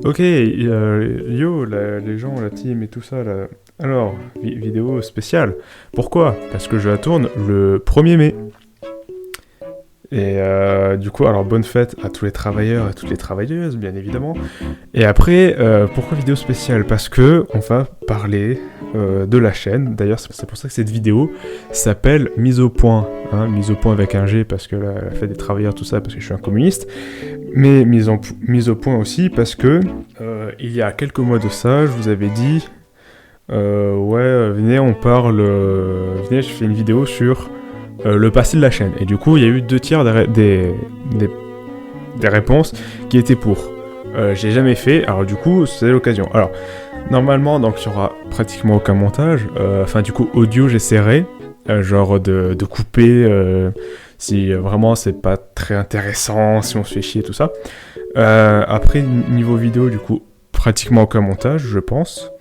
Ok, yo, les gens, la team et tout ça, là. Alors, vidéo spéciale. Pourquoi? Parce que je la tourne le 1er mai. Et du coup, alors bonne fête à tous les travailleurs et à toutes les travailleuses, bien évidemment. Et après, pourquoi vidéo spéciale? Parce que on va parler de la chaîne. D'ailleurs, c'est pour ça que cette vidéo s'appelle Mise au point. Hein, mise au point avec un G parce que la fête des travailleurs, tout ça, parce que je suis un communiste. Mais mise au point aussi parce que il y a quelques mois de ça, je vous avais dit, ouais, venez, on parle, venez, je fais une vidéo sur le passé de la chaîne. Et du coup, il y a eu 2 tiers des réponses qui étaient pour. J'ai jamais fait, alors du coup, c'est l'occasion. Alors, normalement, donc, il y aura pratiquement aucun montage. Enfin, du coup, audio, j'essaierai, genre de couper si vraiment c'est pas très intéressant, si on se fait chier, tout ça. Après, niveau vidéo, du coup, pratiquement aucun montage, je pense.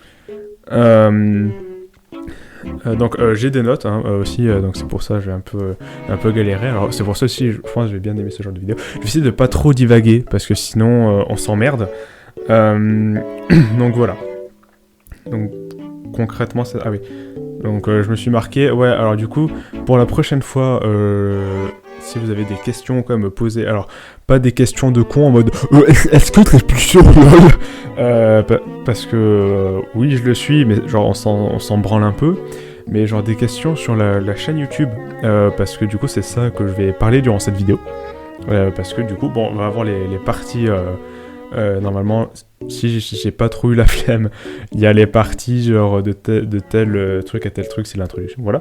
Donc j'ai des notes hein, aussi, donc c'est pour ça que j'ai un peu galéré. Alors c'est pour ça aussi, je pense que j'ai bien aimé ce genre de vidéo. Je vais essayer de pas trop divaguer parce que sinon on s'emmerde. Donc voilà. Donc concrètement, c'est... Ah oui. Donc je me suis marqué. Ouais, alors du coup, pour la prochaine fois, si vous avez des questions quoi à me poser, alors pas des questions de con en mode est-ce que t'es plus sur LOL parce que oui je le suis, mais genre on s'en branle un peu, mais genre des questions sur la chaîne YouTube, parce que du coup c'est ça que je vais parler durant cette vidéo, parce que du coup bon on va avoir les parties. Normalement, si j'ai pas trop eu la flemme, il y a les parties genre de tel truc à tel truc, c'est l'introduction, voilà.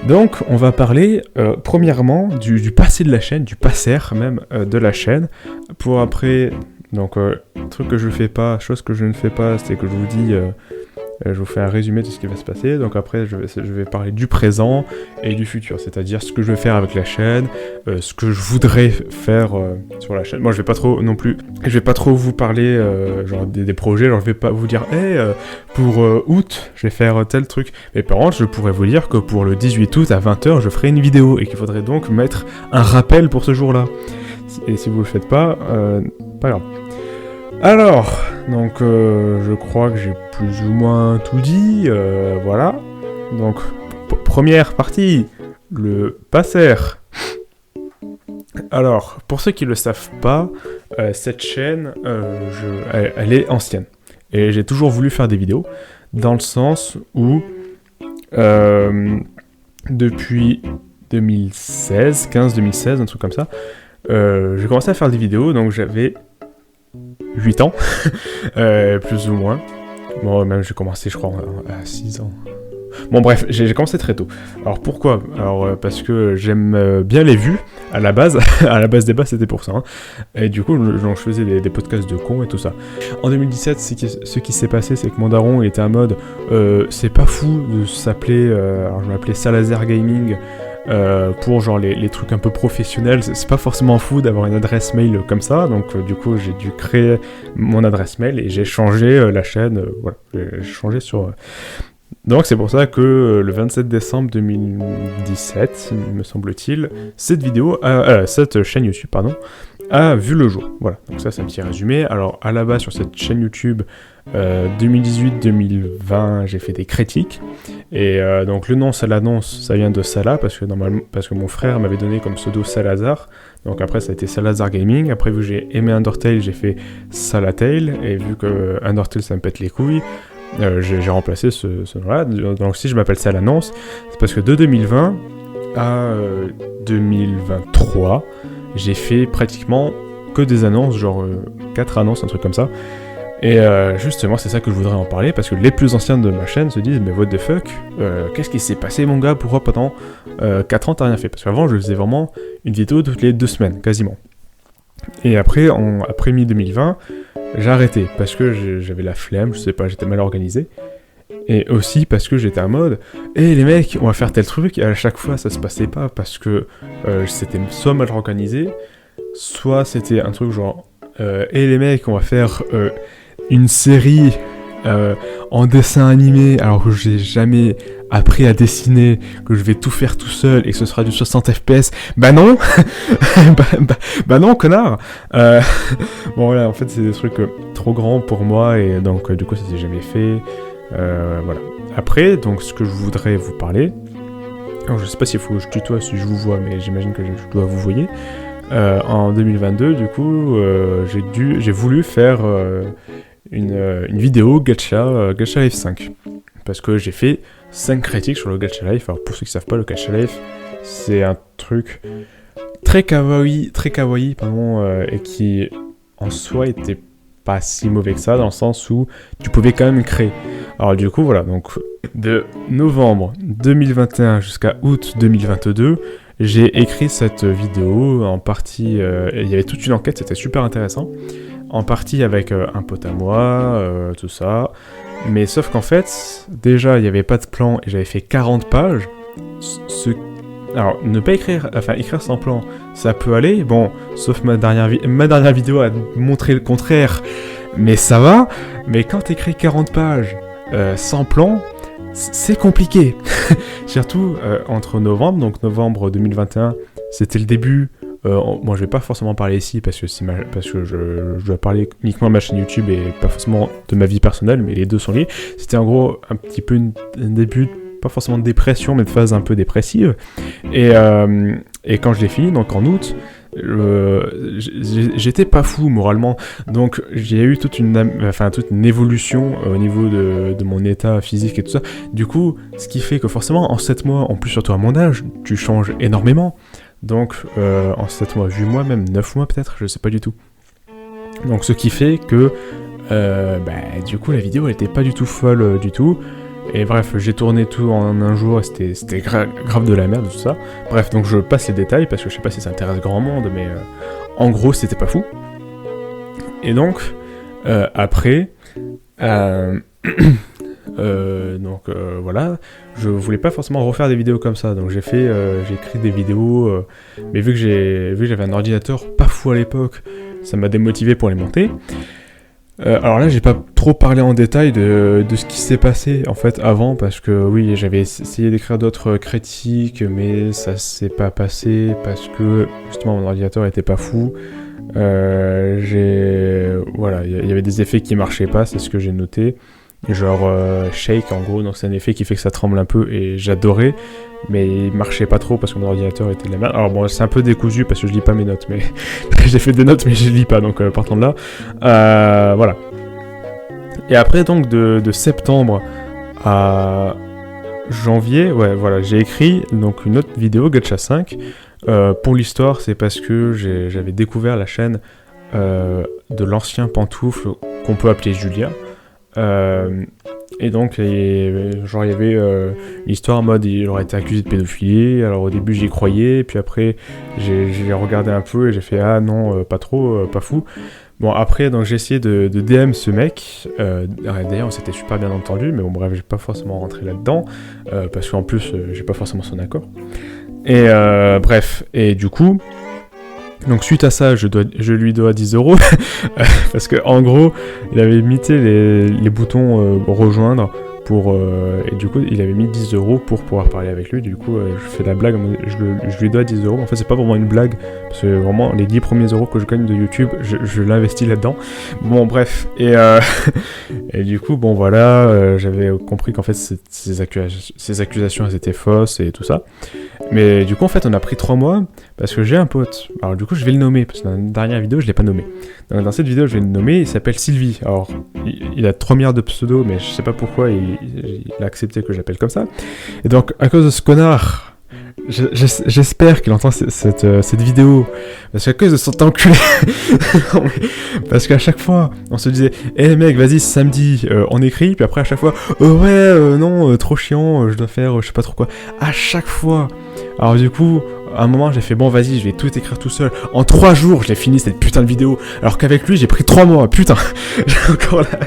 Donc, on va parler premièrement du passé de la chaîne, du passer même de la chaîne, pour après, donc, truc que je fais pas, chose que je ne fais pas, c'est que je vous dis, je vous fais un résumé de ce qui va se passer, donc après je vais parler du présent et du futur, c'est-à-dire ce que je vais faire avec la chaîne, ce que je voudrais faire sur la chaîne. Moi je vais pas trop non plus, je vais pas trop vous parler genre des projets, genre je vais pas vous dire hey, pour août je vais faire tel truc, mais par contre je pourrais vous dire que pour le 18 août à 20h je ferai une vidéo et qu'il faudrait donc mettre un rappel pour ce jour-là. Et si vous le faites pas grave. Alors, donc je crois que j'ai plus ou moins tout dit, voilà. Donc, première partie, le passer. Alors, pour ceux qui ne le savent pas, cette chaîne, elle est ancienne. Et j'ai toujours voulu faire des vidéos, dans le sens où, depuis 2016, 15-2016, un truc comme ça, j'ai commencé à faire des vidéos, donc j'avais 8 ans, plus ou moins. Bon, même j'ai commencé, je crois, à 6 ans. Bon, bref, j'ai commencé très tôt. Alors pourquoi? Alors parce que j'aime bien les vues, à la base. À la base des bases, c'était pour ça. Hein. Et du coup, je faisais des podcasts de cons et tout ça. En 2017, ce qui s'est passé, c'est que mon daron, il était en mode c'est pas fou de s'appeler... alors je m'appelais Salazar Gaming... pour genre les trucs un peu professionnels, c'est pas forcément fou d'avoir une adresse mail comme ça, donc du coup j'ai dû créer mon adresse mail et j'ai changé la chaîne, voilà, j'ai changé sur... Donc c'est pour ça que le 27 décembre 2017, me semble-t-il, cette chaîne YouTube, pardon, a vu le jour. Voilà, donc ça c'est un petit résumé. Alors à la base sur cette chaîne YouTube, 2018-2020, j'ai fait des critiques. Et donc le nom Salanonce, ça vient de Salah, parce que mon frère m'avait donné comme pseudo Salazar. Donc après ça a été Salazar Gaming. Après vu que j'ai aimé Undertale, j'ai fait Salatail. Et vu que Undertale ça me pète les couilles, j'ai remplacé ce nom-là. Donc si je m'appelle Salanonce, c'est parce que de 2020 à 2023, j'ai fait pratiquement que des annonces, genre 4 annonces, un truc comme ça. Et justement, c'est ça que je voudrais en parler, parce que les plus anciens de ma chaîne se disent mais what the fuck, qu'est-ce qui s'est passé mon gars, pourquoi pendant 4 ans t'as rien fait? Parce qu'avant je faisais vraiment une vidéo toutes les 2 semaines, quasiment. Et après, après mi-2020, j'ai arrêté, parce que j'avais la flemme, je sais pas, j'étais mal organisé. Et aussi parce que j'étais en mode les mecs, on va faire tel truc, et à chaque fois ça se passait pas, parce que c'était soit mal organisé, soit c'était un truc genre les mecs, on va faire une série en dessin animé, alors que j'ai jamais appris à dessiner, que je vais tout faire tout seul et que ce sera du 60 FPS. Bah non. bah non, connard. Bon voilà, en fait c'est des trucs trop grands pour moi et donc du coup ça s'est jamais fait. Voilà. Après, donc ce que je voudrais vous parler, alors je sais pas s'il faut que je tutoie si je vous vois, mais j'imagine que je dois vous voyer. En 2022, du coup, j'ai voulu faire une vidéo Gacha Life 5. Parce que j'ai fait 5 critiques sur le Gacha Life. Alors pour ceux qui savent pas, le Gacha Life, c'est un truc très kawaii, et qui en soi était pas si mauvais que ça, dans le sens où tu pouvais quand même créer. Alors du coup, voilà, donc de novembre 2021 jusqu'à août 2022, j'ai écrit cette vidéo en partie, il y avait toute une enquête, c'était super intéressant, en partie avec un pote à moi, tout ça, mais sauf qu'en fait, déjà, il n'y avait pas de plan et j'avais fait 40 pages, alors, ne pas écrire, enfin écrire sans plan, ça peut aller, bon, sauf ma dernière vidéo a montré le contraire, mais ça va, mais quand t'écris 40 pages sans plan, c'est compliqué. Surtout entre novembre, donc novembre 2021, c'était le début, bon je vais pas forcément parler ici parce que je dois parler uniquement de ma chaîne YouTube et pas forcément de ma vie personnelle, mais les deux sont liés, c'était en gros un petit peu un début pas forcément de dépression, mais de phase un peu dépressive. Et quand je l'ai fini, donc en août, j'étais pas fou moralement. Donc j'ai eu toute une évolution au niveau de mon état physique et tout ça. Du coup, ce qui fait que forcément, en 7 mois, en plus surtout à mon âge, tu changes énormément. Donc en 7 mois, 8 mois, même 9 mois peut-être, je sais pas du tout. Donc ce qui fait que du coup la vidéo elle était pas du tout folle du tout. Et bref, j'ai tourné tout en un jour et c'était grave de la merde tout ça. Bref, donc je passe les détails parce que je sais pas si ça intéresse grand monde, mais en gros c'était pas fou. Et donc, après, voilà, je voulais pas forcément refaire des vidéos comme ça, donc j'ai écrit des vidéos, mais vu que j'avais un ordinateur pas fou à l'époque, ça m'a démotivé pour les monter. Alors là, j'ai pas trop parlé en détail de ce qui s'est passé en fait avant, parce que oui, j'avais essayé d'écrire d'autres critiques, mais ça s'est pas passé parce que justement mon ordinateur était pas fou. Voilà, il y avait des effets qui marchaient pas, c'est ce que j'ai noté. Genre shake en gros, donc c'est un effet qui fait que ça tremble un peu et j'adorais, mais il marchait pas trop parce que mon ordinateur était de la merde. Alors bon, c'est un peu décousu parce que je lis pas mes notes, mais j'ai fait des notes mais je lis pas, donc partant de là, voilà. Et après donc de septembre à janvier, ouais voilà, j'ai écrit donc une autre vidéo Gacha 5. Pour l'histoire, c'est parce que j'avais découvert la chaîne de l'ancien pantoufle qu'on peut appeler Julia. Et donc, il y avait une histoire en mode il aurait été accusé de pédophilie. Alors au début j'y croyais, puis après j'ai regardé un peu et j'ai fait ah non, pas trop, pas fou. Bon après donc j'ai essayé de DM ce mec, d'ailleurs on s'était super bien entendu, mais bon bref j'ai pas forcément rentré là-dedans, parce qu'en plus j'ai pas forcément son accord. Et bref, et du coup, donc suite à ça, je lui dois 10 euros parce que en gros, il avait mis les boutons rejoindre pour et du coup, il avait mis 10 euros pour pouvoir parler avec lui. Du coup, je fais la blague, je lui dois 10 euros. En fait, c'est pas vraiment une blague parce que vraiment les 10 premiers euros que je gagne de YouTube, je l'investis là-dedans. Bon, bref, et du coup, bon voilà, j'avais compris qu'en fait ces accusations elles étaient fausses et tout ça. Mais du coup, en fait, on a pris 3 mois parce que j'ai un pote. Alors du coup, je vais le nommer parce que dans la dernière vidéo, je l'ai pas nommé. Donc, dans cette vidéo, je vais le nommer. Il s'appelle Sylvie. Alors, il a 3 milliards de pseudos, mais je sais pas pourquoi il a accepté que j'appelle comme ça. Et donc, à cause de ce connard, j'espère qu'il entend cette vidéo. Parce qu'à cause de son enculé. Parce qu'à chaque fois, on se disait hey, mec, vas-y, samedi, on écrit. Puis après, à chaque fois, non, trop chiant, je dois faire je sais pas trop quoi. À chaque fois. Alors du coup, à un moment, j'ai fait bon, vas-y, je vais tout écrire tout seul. En 3 jours, je l'ai fini cette putain de vidéo. Alors qu'avec lui, j'ai pris 3 mois. Putain, j'ai encore la...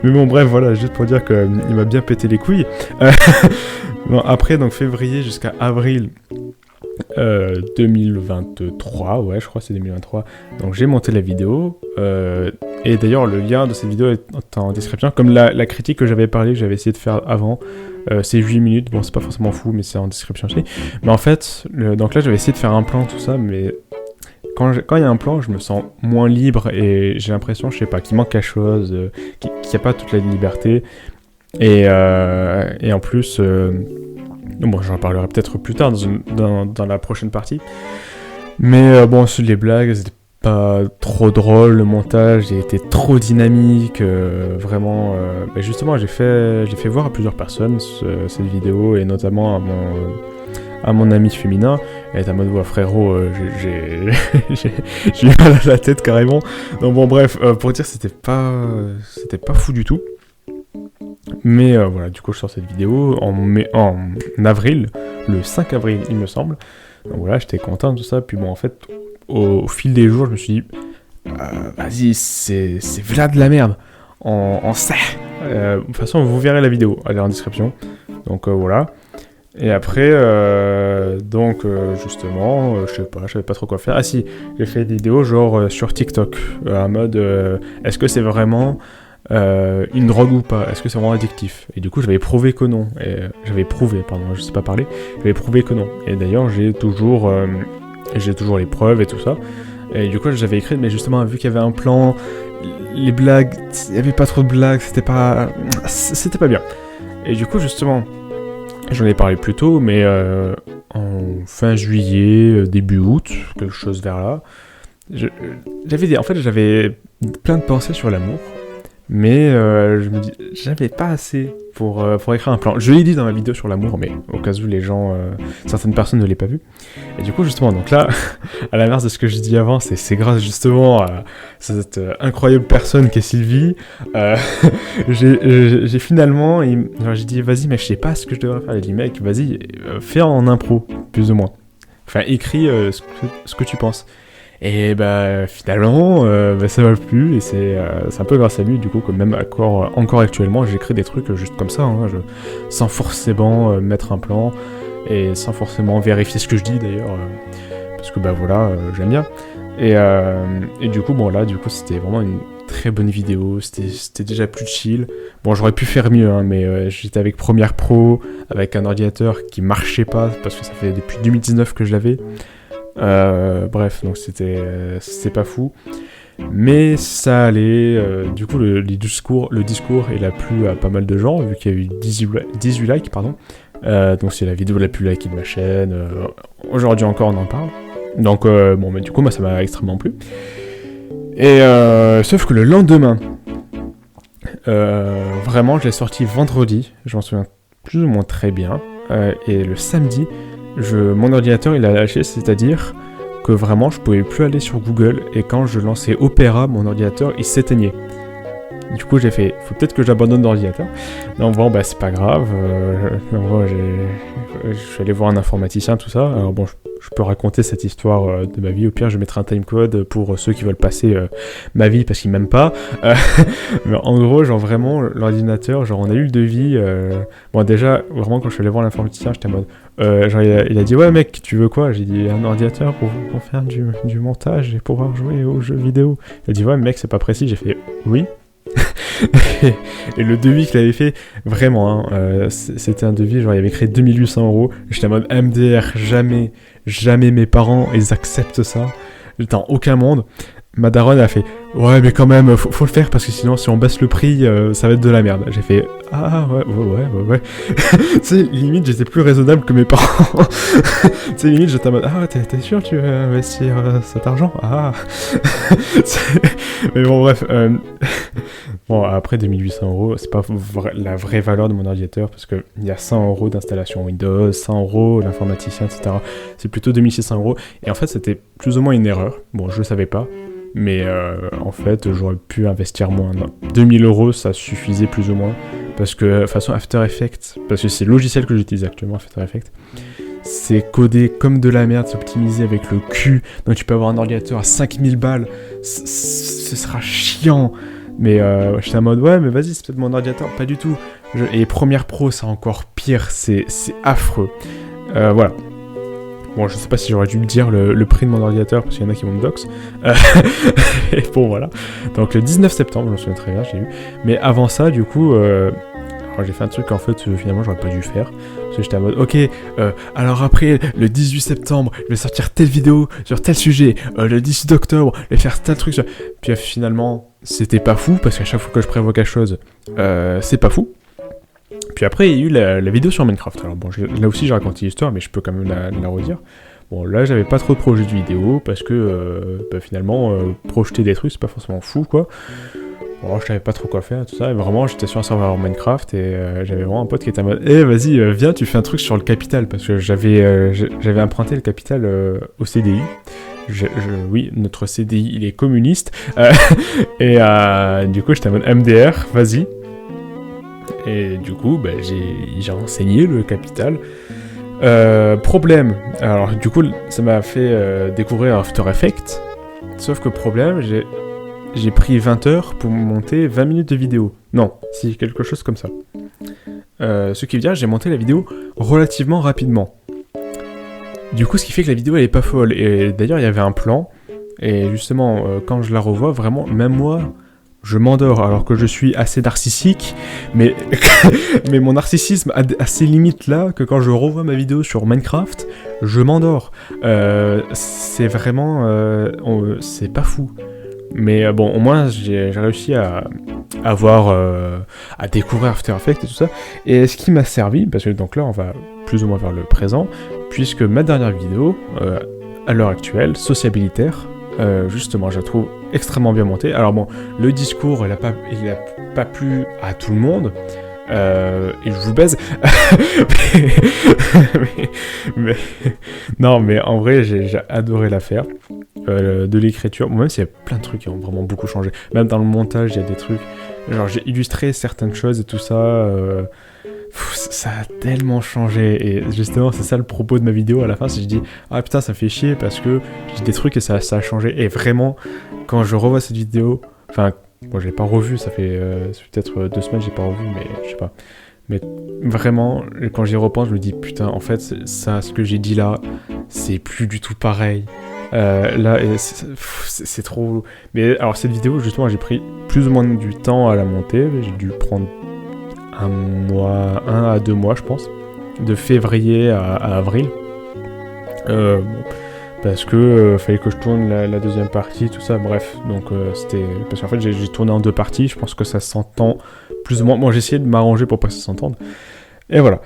mais bon, bref, voilà, juste pour dire qu'il m'a bien pété les couilles. Bon, après, donc février jusqu'à avril, 2023, ouais, je crois que c'est 2023. Donc j'ai monté la vidéo, et d'ailleurs le lien de cette vidéo est en description, comme la critique que j'avais parlé, que j'avais essayé de faire avant, c'est 8 minutes, bon c'est pas forcément fou, mais c'est en description aussi. Mais en fait, donc là j'avais essayé de faire un plan, tout ça, mais quand il y a un plan, je me sens moins libre, et j'ai l'impression, je sais pas, qu'il manque quelque chose, qu'il n'y a pas toute la liberté, et en plus... bon, j'en parlerai peut-être plus tard dans la prochaine partie. Mais bon, sur les blagues, c'était pas trop drôle. Le montage il était trop dynamique. Vraiment, justement, j'ai fait voir à plusieurs personnes cette vidéo, et notamment à mon ami féminin. Elle est à mode, frérot, j'ai eu mal à la tête carrément. Donc bon, bref, pour dire, c'était pas fou du tout. Mais voilà, du coup je sors cette vidéo en avril, le 5 avril il me semble. Donc voilà, j'étais content de tout ça. Puis bon, en fait, au fil des jours, je me suis dit, vas-y, c'est Vlad de la merde. On sait. De toute façon, vous verrez la vidéo, elle est en description. Donc voilà. Et après, justement, je sais pas, je savais pas trop quoi faire. Ah si, j'ai fait des vidéos genre sur TikTok, en mode, est-ce que c'est vraiment... une drogue ou pas, est-ce que c'est vraiment addictif? Et du coup j'avais prouvé que non, j'avais prouvé que non, et d'ailleurs j'ai toujours les preuves et tout ça, et du coup j'avais écrit, mais justement vu qu'il y avait un plan, les blagues, il n'y avait pas trop de blagues, c'était pas bien, et du coup justement j'en ai parlé plus tôt, mais en fin juillet, début août, quelque chose vers là, j'avais plein de pensées sur l'amour. Mais je me dis, j'avais pas assez pour écrire un plan. Je l'ai dit dans ma vidéo sur l'amour, mais au cas où les gens, certaines personnes ne l'aient pas vu. Et du coup, justement, donc là, à l'inverse de ce que je dis avant, c'est grâce justement à cette incroyable personne qui est Sylvie. J'ai finalement, j'ai dit, vas-y, mais je sais pas ce que je devrais faire. Il dit, mec, vas-y, fais en impro, plus ou moins. Enfin, écris ce que tu penses. Et finalement, ça m'a plu, et c'est un peu grâce à lui, du coup, que même encore actuellement, j'écris des trucs juste comme ça, hein, sans forcément mettre un plan, et sans forcément vérifier ce que je dis d'ailleurs, parce que j'aime bien. Et du coup, c'était vraiment une très bonne vidéo, c'était déjà plus chill. Bon, j'aurais pu faire mieux, hein, mais j'étais avec Premiere Pro, avec un ordinateur qui marchait pas, parce que ça fait depuis 2019 que je l'avais. Bref, donc c'était pas fou, mais ça allait. Du coup, le discours il a plu à pas mal de gens, vu qu'il y a eu 18 likes, pardon. Donc c'est la vidéo la plus likée de ma chaîne. Aujourd'hui encore, on en parle. Donc du coup, moi, ça m'a extrêmement plu. Et sauf que le lendemain, vraiment, je l'ai sorti vendredi. Je m'en souviens plus ou moins très bien. Et le samedi, mon ordinateur il a lâché, c'est-à-dire que vraiment je pouvais plus aller sur Google, et quand je lançais Opera, mon ordinateur il s'éteignait. Du coup j'ai fait, faut peut-être que j'abandonne l'ordinateur. Non bon, c'est pas grave, je suis allé voir un informaticien, tout ça. Alors bon, je peux raconter cette histoire de ma vie, au pire je mettrai un timecode pour ceux qui veulent passer ma vie parce qu'ils m'aiment pas. Mais en gros, genre vraiment, l'ordinateur, genre on a eu le devis, bon déjà, vraiment quand je suis allé voir l'informaticien, j'étais en mode, il a dit, ouais mec, tu veux quoi? J'ai dit, un ordinateur pour faire du montage et pouvoir jouer aux jeux vidéo. Il a dit, ouais mec, c'est pas précis. J'ai fait, oui. Et le devis qu'il avait fait, vraiment, c'était un devis, genre il avait écrit 2800€. J'étais en mode MDR, jamais mes parents ils acceptent ça. Dans aucun monde. Ma daronne a fait, ouais mais quand même faut le faire, parce que sinon si on baisse le prix ça va être de la merde. J'ai fait, ah ouais. Tu sais, limite j'étais plus raisonnable que mes parents. Tu sais, limite j'étais en mode, ah t'es sûr tu veux investir cet argent? Ah. Mais bon bref, bon après 2800€, c'est pas la vraie valeur de mon ordinateur, parce qu'il y a 100€ d'installation Windows, 100€ l'informaticien, etc. C'est plutôt 2600€, et en fait c'était plus ou moins une erreur. Bon, je le savais pas, mais en fait j'aurais pu investir moins. 2000€ ça suffisait plus ou moins, parce que de toute façon After Effects, parce que c'est le logiciel que j'utilise actuellement, After Effects, c'est codé comme de la merde, c'est optimisé avec le cul, donc tu peux avoir un ordinateur à 5000 balles, ce sera chiant. Mais j'étais en mode, ouais mais vas-y, c'est peut-être mon ordinateur. Pas du tout. Et Premiere Pro c'est encore pire, c'est affreux. Voilà. Bon, je sais pas si j'aurais dû le dire, le prix de mon ordinateur, parce qu'il y en a qui vont me dox. Et bon, voilà. Donc, le 19 septembre, je me souviens très bien, j'ai eu. Mais avant ça, du coup, alors, j'ai fait un truc, en fait, finalement, j'aurais pas dû faire. Parce que j'étais en mode, ok, alors après, le 18 septembre, je vais sortir telle vidéo sur tel sujet. Le 18 octobre, je vais faire tel truc sur... Puis finalement, c'était pas fou, parce qu'à chaque fois que je prévois quelque chose, c'est pas fou. Puis après, il y a eu la vidéo sur Minecraft. Alors bon, là aussi, j'ai raconté l'histoire, mais je peux quand même la redire. Bon, là, j'avais pas trop de projets de vidéo, parce que finalement, projeter des trucs, c'est pas forcément fou, quoi. Bon, je savais pas trop quoi faire, tout ça, et vraiment, j'étais sur un serveur Minecraft, et j'avais vraiment un pote qui était en mode « Eh, vas-y, viens, tu fais un truc sur le capital », parce que j'avais emprunté le capital au CDI. Oui, notre CDI, il est communiste. Et du coup, j'étais en mode MDR, vas-y. Et du coup, j'ai enseigné le capital. Problème. Alors, du coup, ça m'a fait découvrir After Effects. Sauf que problème, j'ai pris 20 heures pour monter 20 minutes de vidéo. Non, si, quelque chose comme ça. Ce qui veut dire que j'ai monté la vidéo relativement rapidement. Du coup, ce qui fait que la vidéo, elle est pas folle. Et d'ailleurs, il y avait un plan. Et justement, quand je la revois, vraiment, même moi... je m'endors alors que je suis assez narcissique, mais mon narcissisme a ces limites là que quand je revois ma vidéo sur Minecraft, je m'endors. C'est vraiment... c'est pas fou. Mais bon, au moins j'ai réussi à découvrir After Effects et tout ça. Et ce qui m'a servi, parce que donc là on va plus ou moins vers le présent, puisque ma dernière vidéo, à l'heure actuelle, sociabilitaire, justement, je la trouve extrêmement bien montée. Alors bon, le discours, il a pas plu à tout le monde. Et je vous baise. Non, mais en vrai, j'ai adoré la faire. De l'écriture, même s'il y a plein de trucs qui ont vraiment beaucoup changé. Même dans le montage, il y a des trucs. Genre, j'ai illustré certaines choses et tout ça. Ça a tellement changé. Et justement, c'est ça le propos de ma vidéo à la fin. C'est que je dis, ah putain, ça fait chier parce que j'ai des trucs et ça a changé. Et vraiment, quand je revois cette vidéo, enfin, moi je l'ai pas revue, ça fait peut-être 2 semaines, j'ai pas revu, mais je sais pas. Mais vraiment, quand j'y repense, je me dis, putain, en fait, ça, ce que j'ai dit là, c'est plus du tout pareil. Là, c'est trop... Mais alors, cette vidéo, justement, j'ai pris plus ou moins du temps à la monter. J'ai dû prendre 1 à 2 mois, je pense. De février à avril. Bon, parce que fallait que je tourne la deuxième partie, tout ça, bref. Donc, c'était... Parce qu'en fait, j'ai tourné en 2 parties. Je pense que ça s'entend plus ou moins... Bon, j'ai essayé de m'arranger pour pas que ça s'entende. Et voilà.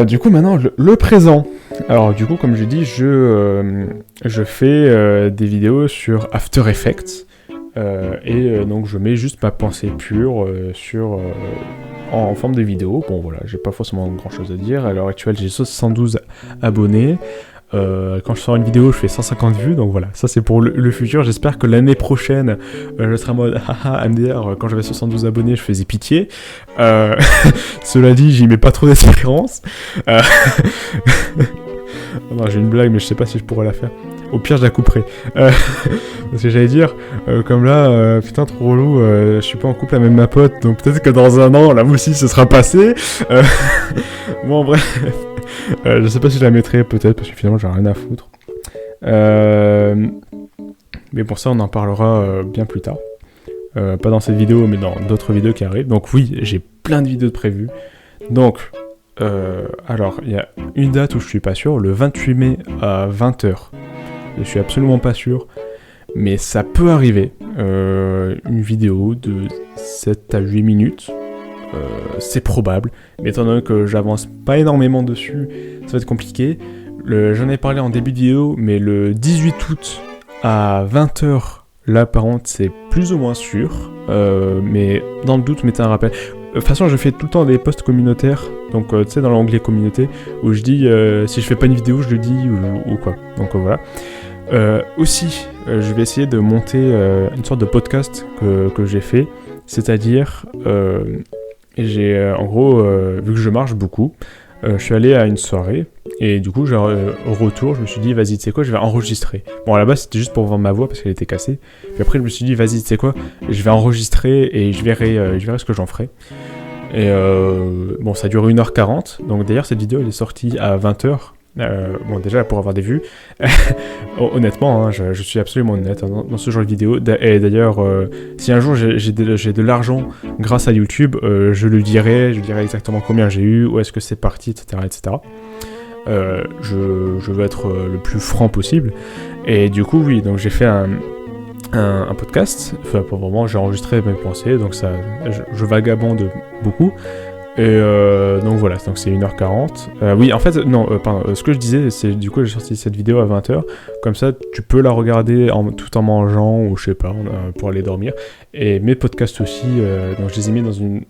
Du coup, maintenant, le présent. Alors, du coup, comme j'ai dit, je fais des vidéos sur After Effects. Donc, je mets juste ma pensée pure en forme de vidéo. Bon, voilà, j'ai pas forcément grand-chose à dire. À l'heure actuelle, j'ai 112 abonnés. Quand je sors une vidéo, je fais 150 vues, donc voilà, ça c'est pour le futur. J'espère que l'année prochaine, je serai en mode haha MDR, quand j'avais 72 abonnés, je faisais pitié. Cela dit, j'y mets pas trop d'espérance. Non, j'ai une blague, mais je sais pas si je pourrais la faire. Au pire, je la couperai. Parce que j'allais dire, comme là, putain, trop relou, je suis pas en couple avec ma pote, donc peut-être que dans 1 an, là aussi, ce sera passé. Bon, bref. Je sais pas si je la mettrai, peut-être, parce que finalement, j'ai rien à foutre. Mais pour ça, on en parlera bien plus tard. Pas dans cette vidéo, mais dans d'autres vidéos qui arrivent. Donc oui, j'ai plein de vidéos de prévues. Donc, alors, il y a une date où je suis pas sûr, le 28 mai à 20h. Je suis absolument pas sûr, mais ça peut arriver. Une vidéo de 7 à 8 minutes. C'est probable, mais étant donné que j'avance pas énormément dessus, ça va être compliqué. J'en ai parlé en début de vidéo, mais le 18 août à 20h, là par contre c'est plus ou moins sûr, mais dans le doute, mettez un rappel. De toute façon, je fais tout le temps des posts communautaires, donc tu sais, dans l'onglet communauté, où je dis si je fais pas une vidéo, je le dis ou quoi. Donc voilà. Aussi, je vais essayer de monter une sorte de podcast que j'ai fait, c'est-à-dire en gros, vu que je marche beaucoup, je suis allé à une soirée et du coup, au retour, je me suis dit, vas-y, tu sais quoi, je vais enregistrer. Bon, à la base, c'était juste pour vendre ma voix parce qu'elle était cassée. Puis après, je me suis dit, vas-y, tu sais quoi, je vais enregistrer et je verrai ce que j'en ferai. Et bon, ça dure 1h40. Donc d'ailleurs, cette vidéo, elle est sortie à 20h. Bon, déjà pour avoir des vues, honnêtement, hein, je suis absolument honnête, hein, dans ce genre de vidéo. Et d'ailleurs, si un jour j'ai de l'argent grâce à YouTube, je dirai exactement combien j'ai eu, où est-ce que c'est parti, etc. etc. Je veux être le plus franc possible. Et du coup, oui, donc j'ai fait un podcast. Enfin, pour le moment, j'ai enregistré mes pensées, donc ça, je vagabonde beaucoup. Et donc voilà, donc c'est 1h40. Oui, en fait, non, pardon, ce que je disais, c'est du coup j'ai sorti cette vidéo à 20h. Comme ça, tu peux la regarder tout en mangeant ou je sais pas, pour aller dormir. Et mes podcasts aussi, donc je les ai mis dans une...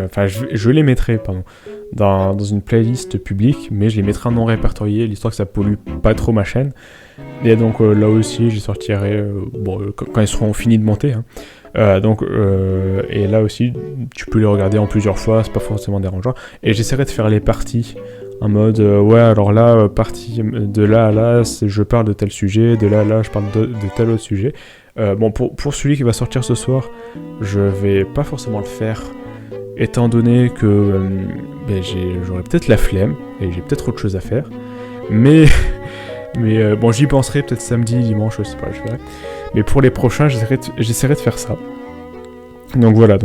Enfin, je les mettrai, pardon, dans une playlist publique, mais je les mettrai en non répertorié, l'histoire que ça pollue pas trop ma chaîne. Et donc là aussi, je les sortirai quand ils seront finis de monter. Hein. Et là aussi, tu peux les regarder en plusieurs fois, c'est pas forcément dérangeant. Et j'essaierai de faire les parties en mode ouais, alors là, partie de là à là, je parle de tel sujet, de là à là, je parle de tel autre sujet. Bon, pour celui qui va sortir ce soir, je vais pas forcément le faire, étant donné que j'aurai peut-être la flemme et j'ai peut-être autre chose à faire. Mais bon, j'y penserai peut-être samedi, dimanche, je sais pas, je verrai. Mais pour les prochains, j'essaierai de faire ça. Donc voilà,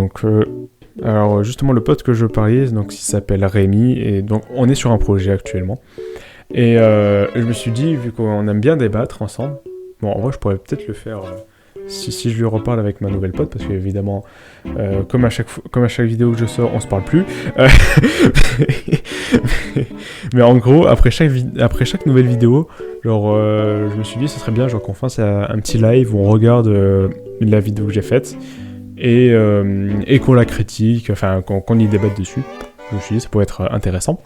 alors justement le pote que je parlais, donc il s'appelle Rémi, et donc on est sur un projet actuellement. Et je me suis dit, vu qu'on aime bien débattre ensemble, bon en vrai je pourrais peut-être le faire si je lui reparle avec ma nouvelle pote, parce qu'évidemment, comme à chaque vidéo que je sors, on se parle plus. Mais en gros, après chaque nouvelle vidéo, genre, je me suis dit, ce serait bien genre, qu'on fasse un petit live où on regarde la vidéo que j'ai faite et qu'on la critique, enfin, qu'on y débatte dessus. Je me suis dit, ça pourrait être intéressant.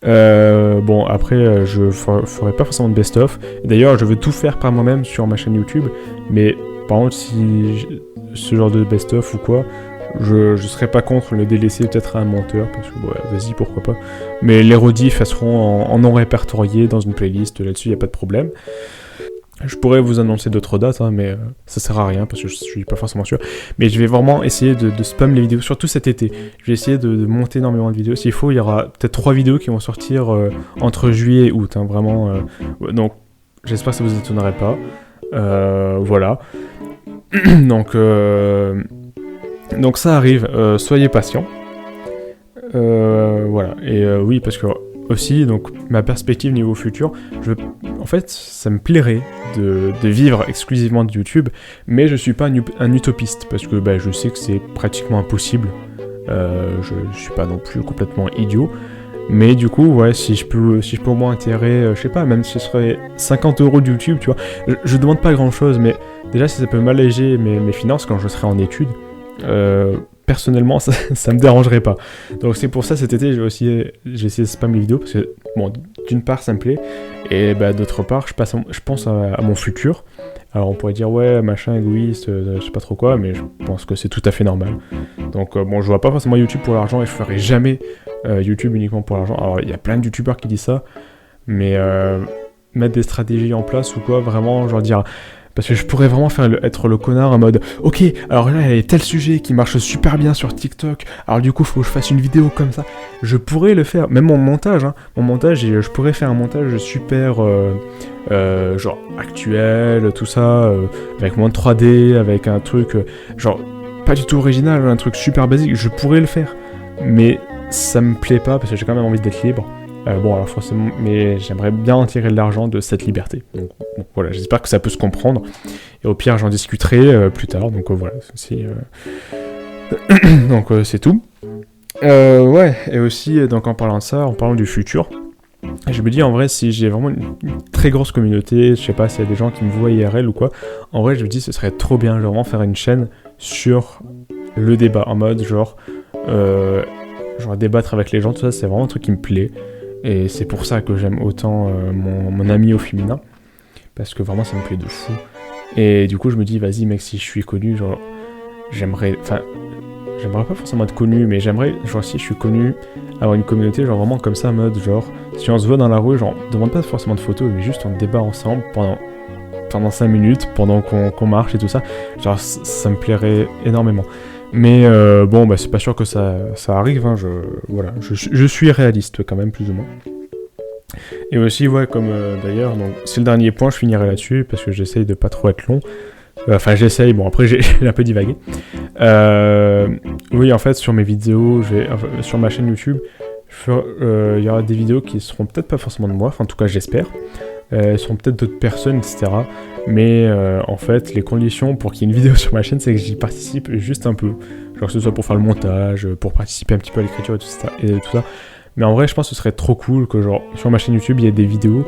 Bon, après, je ferai pas forcément de best-of. D'ailleurs, je veux tout faire par moi-même sur ma chaîne YouTube. Mais par contre, si ce genre de best-of ou quoi, je serais pas contre le délaisser peut-être à un monteur. Parce que, ouais, vas-y, pourquoi pas. Mais les rediffs, elles seront en non répertorié dans une playlist. Là-dessus, y a pas de problème. Je pourrais vous annoncer d'autres dates, hein, mais ça sert à rien parce que je suis pas forcément sûr. Mais je vais vraiment essayer de spam les vidéos, surtout cet été. Je vais essayer de monter énormément de vidéos. S'il faut, il y aura peut-être 3 vidéos qui vont sortir entre juillet et août. Hein, vraiment. Donc, j'espère que ça vous étonnerait pas. Voilà. Donc ça arrive. Soyez patients. Voilà. Et oui, parce que aussi, donc ma perspective niveau futur, en fait, ça me plairait de vivre exclusivement de YouTube, mais je suis pas un utopiste, parce que je sais que c'est pratiquement impossible. Je suis pas non plus complètement idiot, mais du coup, ouais, si je peux au moins intégrer, je sais pas, même si ce serait 50 € de YouTube, tu vois, je demande pas grand chose, mais déjà si ça peut m'alléger mes finances quand je serai en études, personnellement, ça me dérangerait pas. Donc c'est pour ça cet été, j'ai essayé de spam les vidéos parce que bon, d'une part ça me plaît et d'autre part je pense à mon futur. Alors on pourrait dire ouais machin égoïste, je sais pas trop quoi, mais je pense que c'est tout à fait normal. Donc bon, je vois pas forcément YouTube pour l'argent et je ferai jamais YouTube uniquement pour l'argent. Alors il y a plein de youtubeurs qui disent ça, mais mettre des stratégies en place ou quoi, vraiment genre dire. Parce que je pourrais vraiment être le connard en mode « Ok, alors là, il y a tel sujet qui marche super bien sur TikTok, alors du coup, faut que je fasse une vidéo comme ça. » Je pourrais le faire, même mon montage, hein. Mon montage, je pourrais faire un montage super, genre, actuel, tout ça, avec moins de 3D, avec un truc, genre, pas du tout original, un truc super basique. Je pourrais le faire, mais ça me plaît pas, parce que j'ai quand même envie d'être libre. Bon, alors forcément, mais j'aimerais bien en tirer de l'argent de cette liberté. Donc voilà, j'espère que ça peut se comprendre. Et au pire, j'en discuterai plus tard. Donc voilà, donc c'est tout. Ouais, et aussi, donc en parlant de ça, en parlant du futur, je me dis en vrai, si j'ai vraiment une très grosse communauté, je sais pas s'il y a des gens qui me voient IRL ou quoi, en vrai, je me dis ce serait trop bien, genre vraiment faire une chaîne sur le débat, en mode genre débattre avec les gens, tout ça, c'est vraiment un truc qui me plaît. Et c'est pour ça que j'aime autant mon ami au féminin. Parce que vraiment, ça me plaît de fou. Et du coup, je me dis, vas-y, mec, si je suis connu, genre, j'aimerais pas forcément être connu, mais j'aimerais, genre, si je suis connu, avoir une communauté, genre, vraiment comme ça, en mode, genre, si on se voit dans la rue, genre, demande pas forcément de photos, mais juste on débat ensemble pendant 5 minutes, pendant qu'on marche et tout ça. Genre, ça me plairait énormément. Mais bon, c'est pas sûr que ça arrive, hein, je suis réaliste quand même, plus ou moins. Et aussi, ouais, comme d'ailleurs, donc c'est le dernier point, je finirai là-dessus, parce que j'essaye de pas trop être long. Enfin, j'essaye, bon, après j'ai un peu divagué. Oui, en fait, sur mes vidéos, sur ma chaîne YouTube, il y aura des vidéos qui seront peut-être pas forcément de moi, enfin, en tout cas, j'espère. Seront peut-être d'autres personnes, etc. Mais en fait, les conditions pour qu'il y ait une vidéo sur ma chaîne, c'est que j'y participe juste un peu. Genre que ce soit pour faire le montage, pour participer un petit peu à l'écriture et tout ça. Mais en vrai, je pense que ce serait trop cool que genre sur ma chaîne YouTube, il y ait des vidéos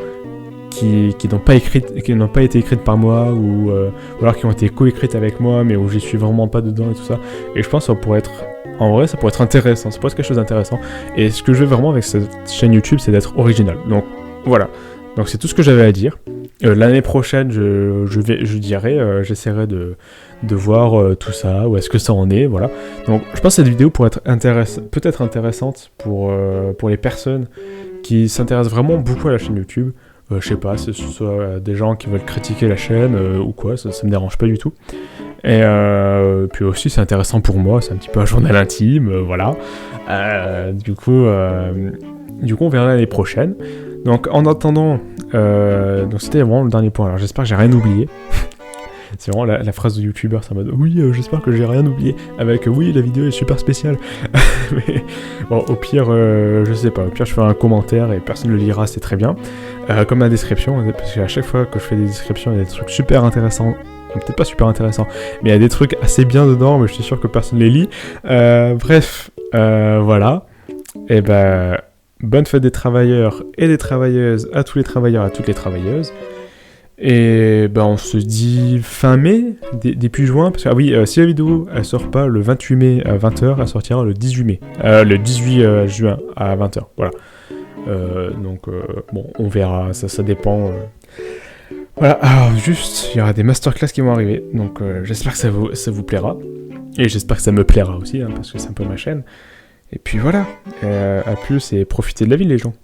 qui n'ont pas été écrites par moi ou alors qui ont été co-écrites avec moi, mais où j'y suis vraiment pas dedans et tout ça. Et je pense que ça pourrait être intéressant, ça pourrait être quelque chose d'intéressant. Et ce que je veux vraiment avec cette chaîne YouTube, c'est d'être original. Donc voilà. Donc c'est tout ce que j'avais à dire. L'année prochaine, j'essaierai de voir tout ça, où est-ce que ça en est, voilà. Donc je pense que cette vidéo pourrait être peut-être intéressante pour les personnes qui s'intéressent vraiment beaucoup à la chaîne YouTube. Je sais pas, si ce soit des gens qui veulent critiquer la chaîne ou quoi, ça me dérange pas du tout. Et puis aussi c'est intéressant pour moi, c'est un petit peu un journal intime, voilà. Du coup on verra l'année prochaine. Donc en attendant, donc c'était vraiment le dernier point. Alors j'espère que j'ai rien oublié. C'est vraiment la phrase de youtubeur, c'est en mode oui, j'espère que j'ai rien oublié. Avec oui, la vidéo est super spéciale. Mais bon, au pire, je sais pas. Au pire, je ferai un commentaire et personne ne le lira, c'est très bien. Comme la description, parce qu'à chaque fois que je fais des descriptions, il y a des trucs super intéressants. Peut-être pas super intéressants, mais il y a des trucs assez bien dedans, mais je suis sûr que personne ne les lit. Bref, voilà. Et ben. Bonne fête des travailleurs et des travailleuses à tous les travailleurs, à toutes les travailleuses. Et ben on se dit fin mai, début juin, parce que si la vidéo elle sort pas le 28 mai à 20h, elle sortira le 18 mai. Le 18 juin à 20h, voilà. Donc bon, on verra, ça dépend. Voilà, alors juste, il y aura des masterclass qui vont arriver, donc j'espère que ça vous plaira. Et j'espère que ça me plaira aussi, hein, parce que c'est un peu ma chaîne. Et puis voilà, à plus et profitez de la vie les gens.